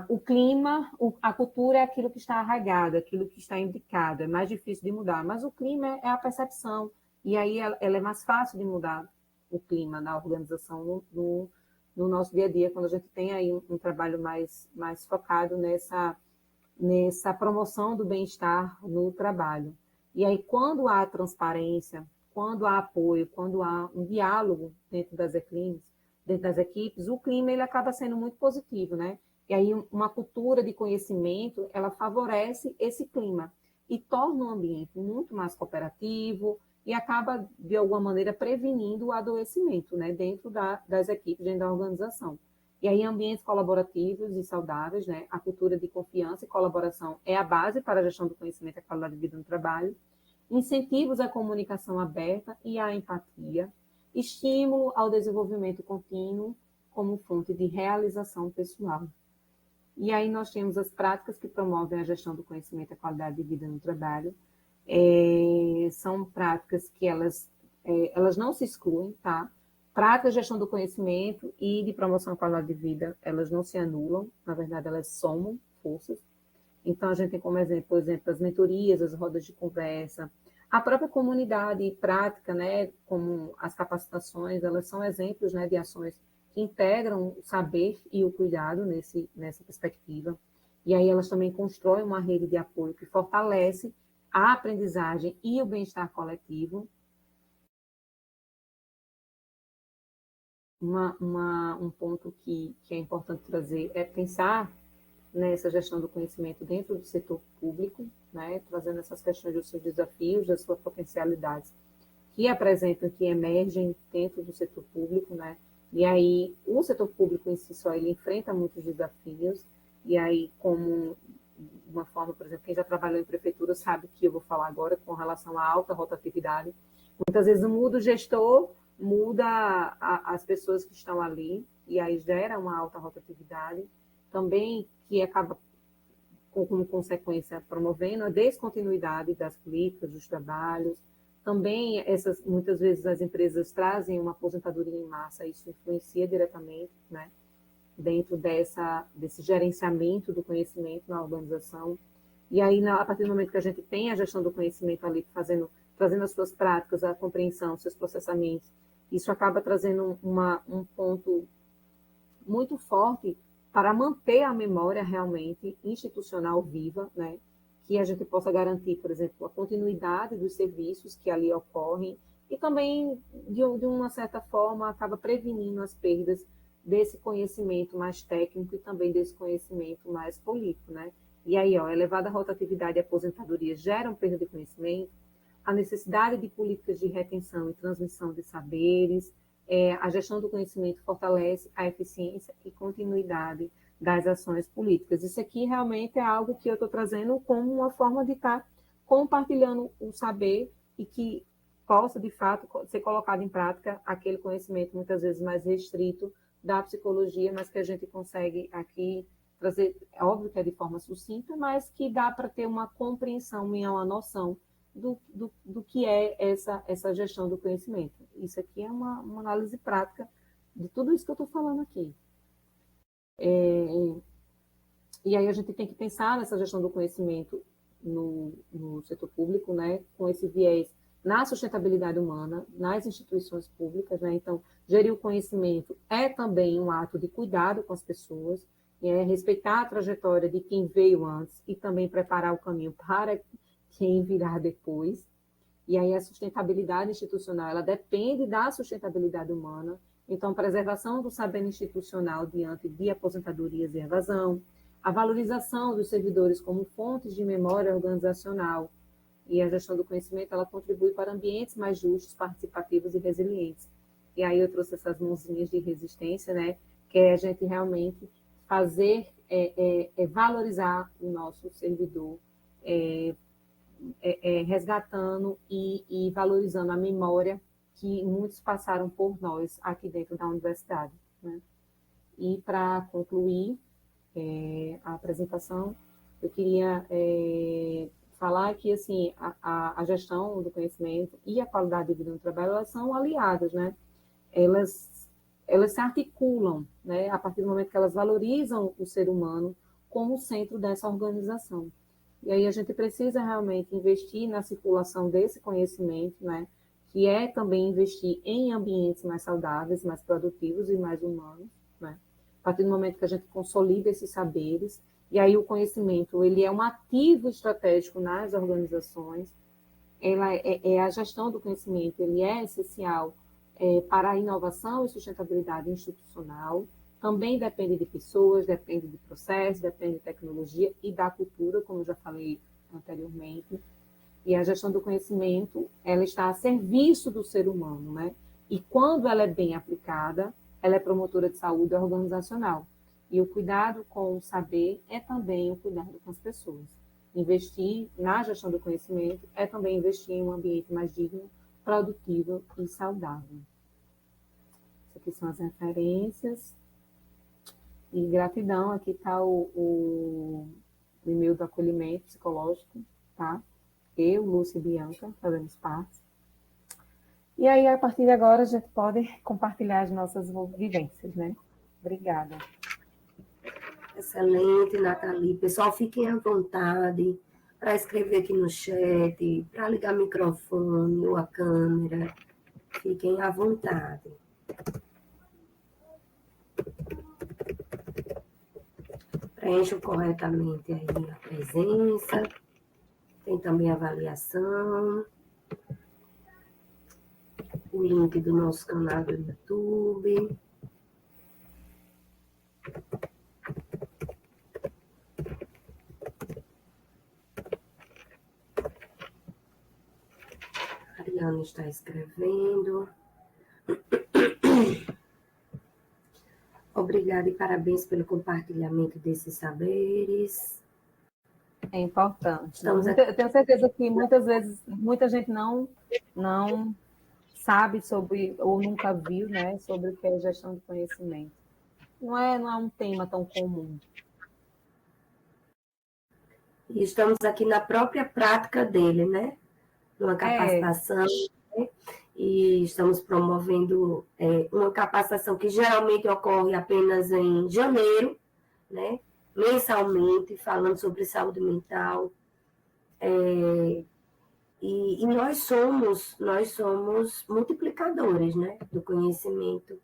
O clima, a cultura é aquilo que está arraigado, aquilo que está indicado, é mais difícil de mudar, mas o clima é a percepção, e aí ela é mais fácil de mudar o clima na organização no nosso dia a dia, quando a gente tem aí um trabalho mais focado nessa promoção do bem-estar no trabalho. E aí, quando há transparência, quando há apoio, quando há um diálogo dentro das equipes, o clima ele acaba sendo muito positivo, né? E aí, uma cultura de conhecimento, ela favorece esse clima e torna o ambiente muito mais cooperativo e acaba, de alguma maneira, prevenindo o adoecimento, né? Dentro das equipes, dentro da organização. E aí, ambientes colaborativos e saudáveis, né? A cultura de confiança e colaboração é a base para a gestão do conhecimento e a qualidade de vida no trabalho. Incentivos à comunicação aberta e à empatia. Estímulo ao desenvolvimento contínuo como fonte de realização pessoal. E aí nós temos as práticas que promovem a gestão do conhecimento e a qualidade de vida no trabalho. São práticas que elas não se excluem, tá? Práticas de gestão do conhecimento e de promoção à qualidade de vida, elas não se anulam, na verdade, elas somam forças. Então, a gente tem como exemplo, por exemplo, as mentorias, as rodas de conversa, a própria comunidade prática, né, como as capacitações, elas são exemplos, né, de ações que integram o saber e o cuidado nessa perspectiva. E aí elas também constroem uma rede de apoio que fortalece a aprendizagem e o bem-estar coletivo. Um ponto que é importante trazer é pensar nessa gestão do conhecimento dentro do setor público, né, trazendo essas questões dos seus desafios, das suas potencialidades que apresentam, que emergem dentro do setor público, né, e aí o setor público em si só, ele enfrenta muitos desafios, e aí como uma forma, por exemplo, quem já trabalhou em prefeitura sabe que eu vou falar agora com relação à alta rotatividade, muitas vezes muda o gestor, muda as pessoas que estão ali, e aí gera uma alta rotatividade, também que acaba, como consequência, promovendo a descontinuidade das políticas, dos trabalhos. Também, muitas vezes, as empresas trazem uma aposentadoria em massa, isso influencia diretamente, né, dentro desse gerenciamento do conhecimento na organização. E aí, a partir do momento que a gente tem a gestão do conhecimento ali, trazendo as suas práticas, a compreensão, seus processamentos, isso acaba trazendo um ponto muito forte para manter a memória realmente institucional viva, né? Que a gente possa garantir, por exemplo, a continuidade dos serviços que ali ocorrem e também, de uma certa forma, acaba prevenindo as perdas desse conhecimento mais técnico e também desse conhecimento mais político, né? E aí, elevada rotatividade e aposentadoria geram perda de conhecimento, a necessidade de políticas de retenção e transmissão de saberes, a gestão do conhecimento fortalece a eficiência e continuidade das ações políticas. Isso aqui realmente é algo que eu estou trazendo como uma forma de estar compartilhando o saber e que possa, de fato, ser colocado em prática aquele conhecimento, muitas vezes mais restrito, da psicologia, mas que a gente consegue aqui trazer, é óbvio que é de forma sucinta, mas que dá para ter uma compreensão e uma noção do que é essa gestão do conhecimento. Isso aqui é uma análise prática de tudo isso que eu estou falando aqui. E aí a gente tem que pensar nessa gestão do conhecimento no setor público, né, com esse viés na sustentabilidade humana, nas instituições públicas, né? Então, gerir o conhecimento é também um ato de cuidado com as pessoas, respeitar a trajetória de quem veio antes e também preparar o caminho para quem virá depois. E aí a sustentabilidade institucional, ela depende da sustentabilidade humana. Então, preservação do saber institucional diante de aposentadorias e evasão, a valorização dos servidores como fontes de memória organizacional, e a gestão do conhecimento, ela contribui para ambientes mais justos, participativos e resilientes. E aí eu trouxe essas mãozinhas de resistência, né, que é a gente realmente fazer, valorizar o nosso servidor, resgatando e valorizando a memória que muitos passaram por nós aqui dentro da universidade, né? E para concluir a apresentação, eu queria falar que assim, a gestão do conhecimento e a qualidade de vida no trabalho, elas são aliadas, né? Elas se articulam, né? A partir do momento que elas valorizam o ser humano como centro dessa organização. E aí a gente precisa realmente investir na circulação desse conhecimento, né? Que é também investir em ambientes mais saudáveis, mais produtivos e mais humanos, né? A partir do momento que a gente consolida esses saberes, e aí o conhecimento, ele é um ativo estratégico nas organizações, a gestão do conhecimento, ele é essencial para a inovação e sustentabilidade institucional, também depende de pessoas, depende de processos, depende de tecnologia e da cultura, como eu já falei anteriormente. E a gestão do conhecimento, ela está a serviço do ser humano, né? E quando ela é bem aplicada, ela é promotora de saúde organizacional. E o cuidado com o saber é também o cuidado com as pessoas. Investir na gestão do conhecimento é também investir em um ambiente mais digno, produtivo e saudável. Essas aqui são as referências. E gratidão, aqui está o e-mail do acolhimento psicológico, tá? Eu, Lúcia e Bianca, fazemos parte. E aí, a partir de agora, a gente pode compartilhar as nossas vivências, né? Obrigada. Excelente, Nathalie. Pessoal, fiquem à vontade para escrever aqui no chat, para ligar o microfone ou a câmera. Fiquem à vontade. Preencham corretamente aí a presença. Tem também a avaliação. O link do nosso canal do YouTube. A Ariana está escrevendo. Obrigada e parabéns pelo compartilhamento desses saberes. É importante. Eu tenho certeza que muitas vezes, muita gente não sabe sobre, ou nunca viu, né, sobre o que é gestão de conhecimento. Não é um tema tão comum. E estamos aqui na própria prática dele, né? Numa capacitação, né? E estamos promovendo uma capacitação que geralmente ocorre apenas em janeiro, né? Mensalmente, falando sobre saúde mental. E nós somos multiplicadores, né, do conhecimento.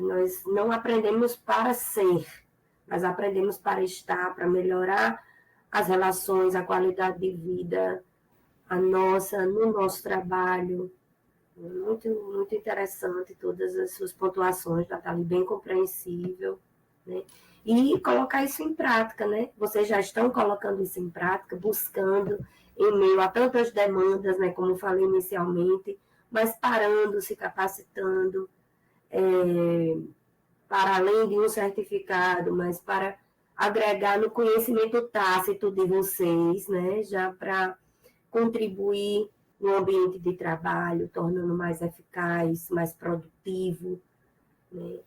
Nós não aprendemos para ser, mas aprendemos para estar, para melhorar as relações, a qualidade de vida, no nosso trabalho. Muito, muito interessante todas as suas pontuações, Nathalie, bem compreensível, né? E colocar isso em prática, né? Vocês já estão colocando isso em prática, buscando em meio a tantas demandas, né, como falei inicialmente, mas parando, se capacitando, para além de um certificado, mas para agregar no conhecimento tácito de vocês, né, já para contribuir no ambiente de trabalho, tornando mais eficaz, mais produtivo, né?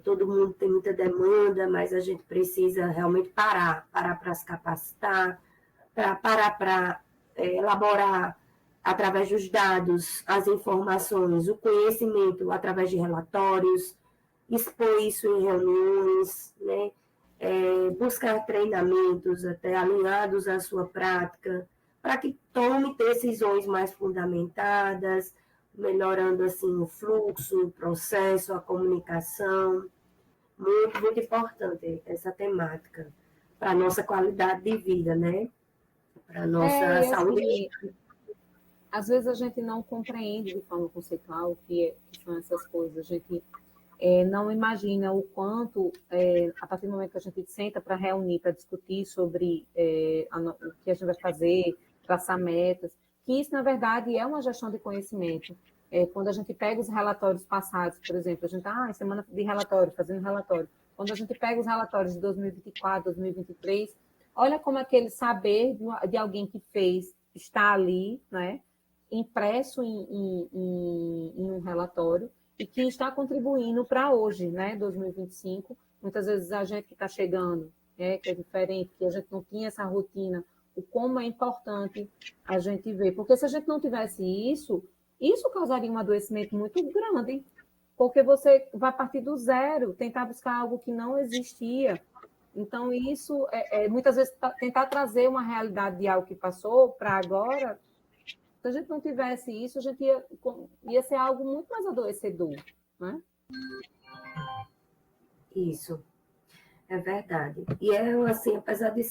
Todo mundo tem muita demanda, mas a gente precisa realmente parar para se capacitar, parar para elaborar através dos dados, as informações, o conhecimento através de relatórios, expor isso em reuniões, né? Buscar treinamentos até alinhados à sua prática, para que tome decisões mais fundamentadas, melhorando assim o fluxo, o processo, a comunicação. Muito, muito importante essa temática para a nossa qualidade de vida, né? Para a nossa E saúde. assim, às vezes a gente não compreende de forma conceitual que são essas coisas. A gente não imagina o quanto, a partir do momento que a gente senta para reunir, para discutir sobre o que a gente vai fazer, traçar metas, que isso, na verdade, é uma gestão de conhecimento. Quando a gente pega os relatórios passados, por exemplo, a gente está semana de relatório, fazendo relatório. Quando a gente pega os relatórios de 2024, 2023, olha como aquele saber de alguém que fez está ali, né, impresso em um relatório, e que está contribuindo para hoje, né, 2025. Muitas vezes a gente que está chegando, que é diferente, que a gente não tinha essa rotina, o como é importante a gente ver. Porque se a gente não tivesse isso, isso causaria um adoecimento muito grande, porque você vai partir do zero, tentar buscar algo que não existia. Então, isso muitas vezes tentar trazer uma realidade de algo que passou para agora. Se a gente não tivesse isso, a gente ia ser algo muito mais adoecedor, né? Isso, é verdade. E assim, apesar de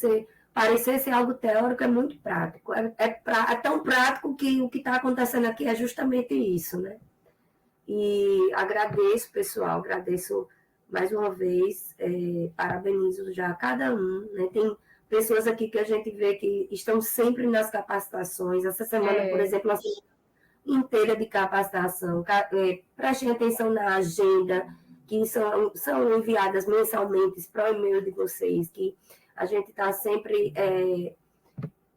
parecer ser algo teórico, é muito prático. É tão prático que o que está acontecendo aqui é justamente isso, né? E agradeço, pessoal, agradeço mais uma vez, parabenizo já a cada um, né? Tem pessoas aqui que a gente vê que estão sempre nas capacitações. Essa semana, por exemplo, nós inteira de capacitação. Prestem atenção na agenda, que são enviadas mensalmente para o e-mail de vocês, que a gente está sempre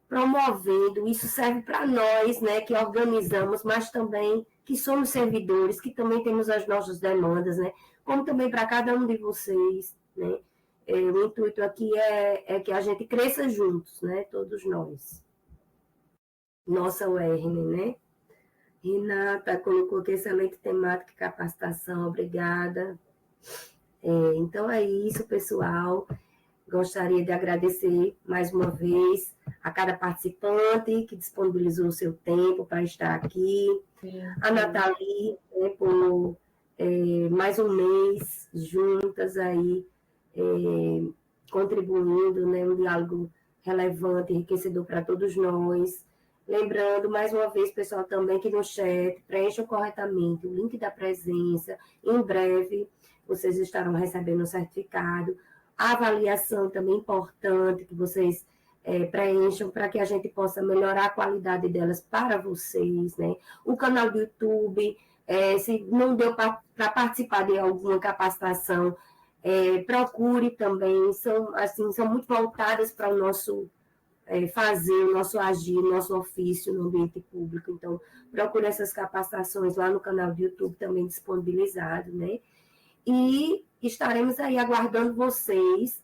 promovendo. Isso serve para nós, né, que organizamos, mas também que somos servidores, que também temos as nossas demandas, né, como também para cada um de vocês, né. O intuito aqui é que a gente cresça juntos, né, todos nós. Nossa UERN, né? Renata colocou aqui excelente temática e capacitação, obrigada. Então é isso, pessoal. Gostaria de agradecer mais uma vez a cada participante que disponibilizou o seu tempo para estar aqui. Sim. A Nathalie, né, por mais um mês juntas aí, contribuindo, né, um diálogo relevante, enriquecedor para todos nós. Lembrando, mais uma vez, pessoal, também que no chat preencham corretamente o link da presença. Em breve, vocês estarão recebendo o certificado. A avaliação também importante, que vocês preencham para que a gente possa melhorar a qualidade delas para vocês, né? O canal do YouTube, se não deu para participar de alguma capacitação, procure também, são muito voltadas para o nosso fazer, o nosso agir, o nosso ofício no ambiente público. Então, procure essas capacitações lá no canal do YouTube também disponibilizado, né? E estaremos aí aguardando vocês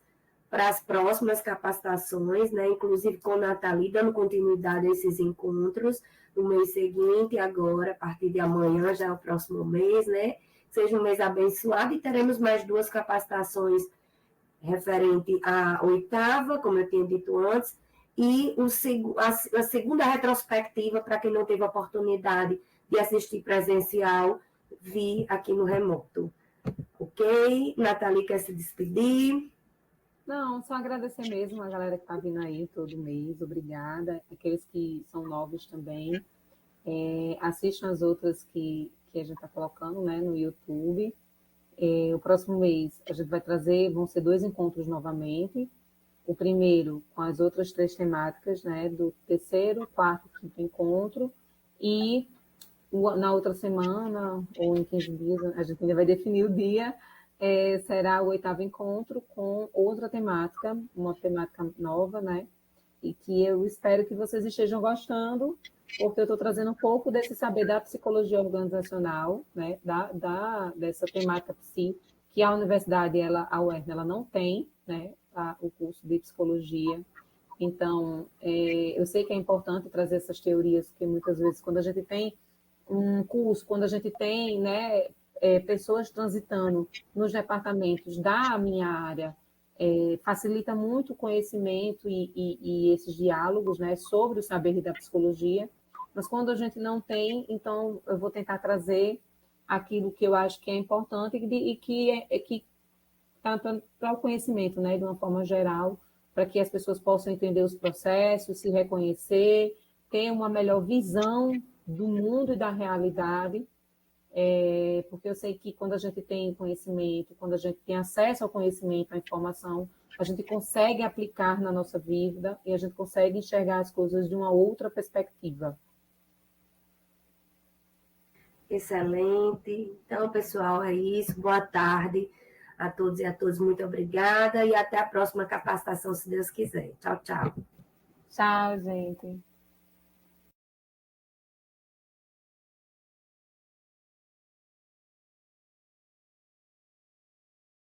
para as próximas capacitações, né? Inclusive com a Nathalie, dando continuidade a esses encontros no mês seguinte, agora, a partir de amanhã, já é o próximo mês, né? Seja um mês abençoado, e teremos mais 2 capacitações referente à 8ª, como eu tinha dito antes, e a segunda retrospectiva, para quem não teve a oportunidade de assistir presencial, vi aqui no remoto. Ok? Nathalie quer se despedir? Não, só agradecer mesmo a galera que está vindo aí todo mês, obrigada. Aqueles que são novos também. Assistam as outras que a gente está colocando, né, no YouTube. O próximo mês a gente vai trazer, vão ser 2 encontros novamente. O primeiro com as outras 3 temáticas, né, do 3º, 4º, 5º encontro, e na outra semana, ou em 15 dias, a gente ainda vai definir o dia, será o 8º encontro com outra temática, uma temática nova, né, e que eu espero que vocês estejam gostando, porque eu estou trazendo um pouco desse saber da psicologia organizacional, né, dessa temática psi, que a universidade, a UERN, ela não tem, né, o curso de psicologia. Então, eu sei que é importante trazer essas teorias, porque muitas vezes, quando a gente tem um curso, quando a gente tem, né, pessoas transitando nos departamentos da minha área, facilita muito o conhecimento e esses diálogos, né, sobre o saber da psicologia, mas quando a gente não tem, então eu vou tentar trazer aquilo que eu acho que é importante e que tanto para o conhecimento, né, de uma forma geral, para que as pessoas possam entender os processos, se reconhecer, ter uma melhor visão do mundo e da realidade, porque eu sei que quando a gente tem conhecimento, quando a gente tem acesso ao conhecimento, à informação, a gente consegue aplicar na nossa vida e a gente consegue enxergar as coisas de uma outra perspectiva. Excelente. Então, pessoal, é isso. Boa tarde a todos e a todas. Muito obrigada e até a próxima capacitação, se Deus quiser. Tchau, tchau. Tchau, gente.